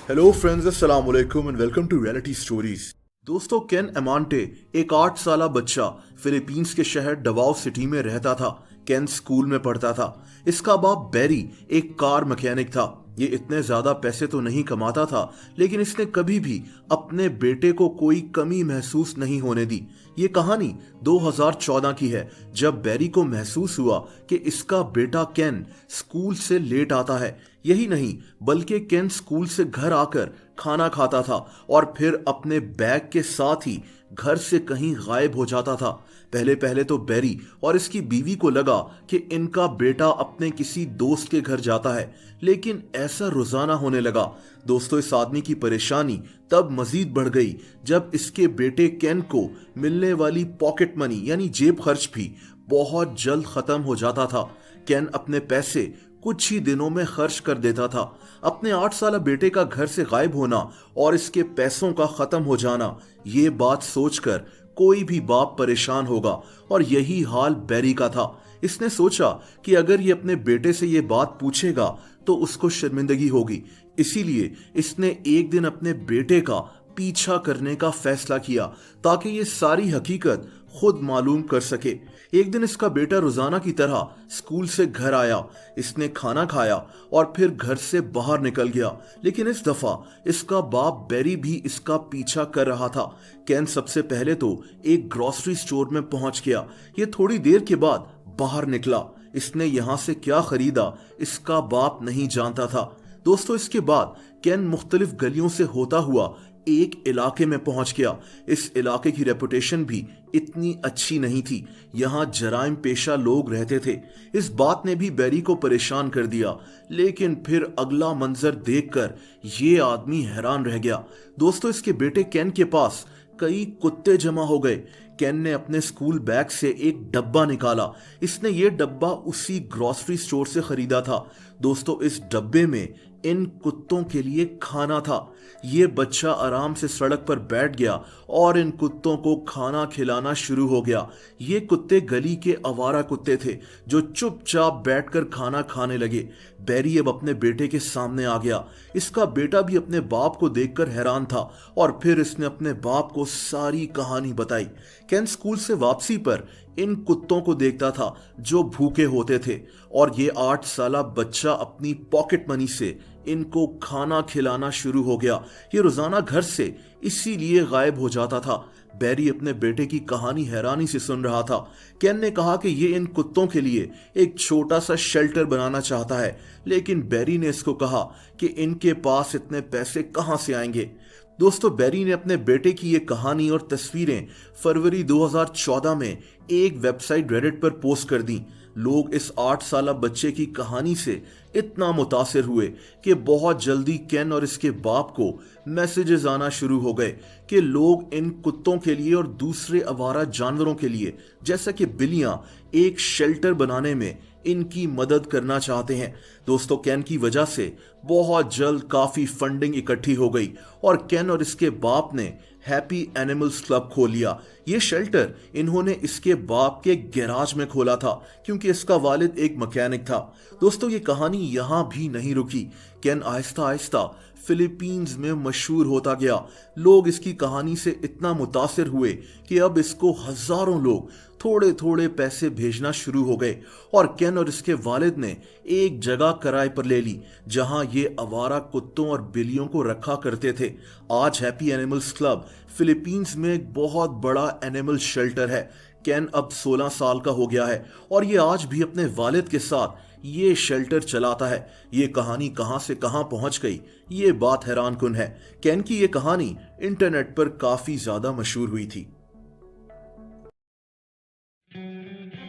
Hello friends, अस्सलाम वालेकुम and welcome to reality stories. दोस्तों, केन अमांटे एक 8 साला बच्चा फिलीपींस के शहर डवाओ सिटी में रहता था। केन स्कूल में पढ़ता था। इसका बाप बैरी एक कार मैकेनिक था। ये इतने ज्यादा पैसे तो नहीं कमाता था, लेकिन इसने कभी भी अपने बेटे को कोई कमी महसूस नहीं होने दी। ये कहानी 2014 की है, जब बैरी को महसूस हुआ कि इसका बेटा केन स्कूल से लेट आता है। यही नहीं, बल्कि केन स्कूल से घर आकर खाना खाता था और फिर अपने बैग के साथ ही घर से कहीं गायब हो जाता था। पहले पहले तो बैरी और इसकी बीवी को लगा कि इनका बेटा अपने किसी दोस्त के घर जाता है, लेकिन ऐसा रोजाना होने लगा। दोस्तों, इस आदमी की परेशानी तब मजीद बढ़ गई जब इसके बेटे केन को मिलने वाली पॉकेट मनी यानी जेब खर्च भी बहुत जल्द खत्म हो जाता था। केन अपने पैसे कुछ ही दिनों में खर्च कर देता था। अपने 8 साला बेटे का घर से गायब होना और इसके पैसों का खत्म हो जाना, ये बात सोचकर कोई भी बाप परेशान होगा, और यही हाल बैरी का था। इसने सोचा कि अगर ये अपने बेटे से ये बात पूछेगा तो उसको शर्मिंदगी होगी। इसीलिए इसने एक दिन अपने बेटे का पीछा करने का फैसला किया ताकि ये सारी हकीकत खुद मालूम कर सके। एक दिन इसका बेटा रोजाना की तरह स्कूल से घर आया। इसने खाना खाया और फिर घर से बाहर निकल गया, लेकिन इस दफा इसका बाप बैरी भी इसका पीछा कर रहा था। केन सबसे पहले तो एक ग्रोसरी स्टोर में पहुंच गया। ये थोड़ी देर के बाद बाहर निकला। इसने यहां से क्या खरीदा इसका बाप नहीं जानता था। दोस्तों, इसके बाद केन मुख्तलिफ गलियों से होता हुआ एक इलाके में पहुंच गया। इस इलाके की रेपुटेशन भी इतनी अच्छी नहीं थी। यहां जराइम पेशा लोग रहते थे। इस बात ने भी बैरी को परेशान कर दिया, लेकिन फिर अगला मंजर देखकर ये आदमी हैरान रह गया। दोस्तों, इसके बेटे केन के पास कई कुत्ते जमा हो गए। केन ने अपने स्कूल बैग से एक डब्बा निकाला। इसने ये डब्बा उसी ग्रोसरी स्टोर से खरीदा था। दोस्तों, इस डब्बे में इन कुत्तों के लिए खाना था। ये बच्चा आराम से सड़क पर बैठ गया और इन कुत्तों को खाना खिलाना शुरू हो गया। ये कुत्ते गली के आवारा कुत्ते थे जो चुपचाप बैठकर खाना खाने लगे। बैरी अब अपने बेटे के सामने आ गया। इसका बेटा भी अपने बाप को देखकर हैरान था और फिर इसने अपने बाप को सारी कहानी बताई। केन स्कूल से वापसी पर इन कुत्तों को देखता था जो भूखे होते थे, और ये 8 साला बच्चा अपनी पॉकेट मनी से इनको खाना खिलाना शुरू हो गया। ये रोजाना घर से इसीलिए गायब हो जाता था। बैरी अपने बेटे की कहानी हैरानी से सुन रहा था। केन ने कहा कि ये इन कुत्तों के लिए एक छोटा सा शेल्टर बनाना चाहता है, लेकिन बैरी ने इसको कहा कि इनके पास इतने पैसे कहां से आएंगे। दोस्तों, बैरी ने अपने बेटे की ये कहानी और तस्वीरें फरवरी 2014 में एक वेबसाइट रेडिट पर पोस्ट कर दी। लोग इस 8 साला बच्चे की कहानी से इतना मुतासिर हुए कि बहुत जल्दी केन और इसके बाप को मैसेजेस आना शुरू हो गए कि लोग इन कुत्तों के लिए और दूसरे आवारा जानवरों के लिए, जैसा कि बिल्लियां, एक शेल्टर बनाने में इनकी मदद करना चाहते हैं। दोस्तों, केन की वजह से बहुत जल्द काफी फंडिंग इकट्ठी हो गई और केन और इसके बाप ने हैप्पी एनिमल्स क्लब खोल लिया। ये शेल्टर इन्होंने इसके बाप के गैराज में खोला था, क्योंकि इसका वालिद एक मैकेनिक था। दोस्तों, ये कहानी यहां भी नहीं रुकी। केन आहिस्ता आहिस्ता फिलीपींस में मशहूर होता गया। लोग इसकी कहानी से इतना मुतासिर हुए कि अब इसको हजारों लोग थोड़े थोड़े पैसे भेजना शुरू हो गए, और केन और इसके वालिद ने एक जगह किराए पर ले ली जहां ये आवारा कुत्तों और बिल्लियों को रखा करते थे। आज हैप्पी एनिमल्स क्लब फिलीपींस में एक बहुत बड़ा एनिमल शेल्टर है। केन अब 16 साल का हो गया है और ये आज भी अपने वालिद के साथ ये शेल्टर चलाता है। ये कहानी कहां से कहां पहुंच गई, ये बात हैरानकुन है। केन की ये कहानी इंटरनेट पर काफी ज्यादा मशहूर हुई थी।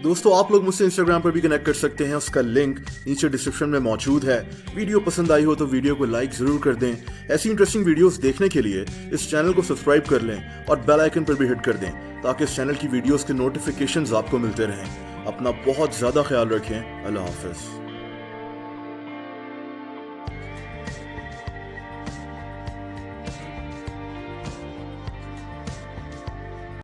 दोस्तों, आप लोग मुझसे इंस्टाग्राम पर भी कनेक्ट कर सकते हैं। उसका लिंक नीचे डिस्क्रिप्शन में मौजूद है। वीडियो पसंद आई हो तो वीडियो को लाइक जरूर कर दें। ऐसी इंटरेस्टिंग वीडियोस देखने के लिए इस चैनल को सब्सक्राइब कर लें और बेल आइकन पर भी हिट कर दें, ताकि इस चैनल की वीडियोस के नोटिफिकेशंस आपको मिलते रहें। अपना बहुत ज्यादा ख्याल रखें। अल्लाह हाफिज।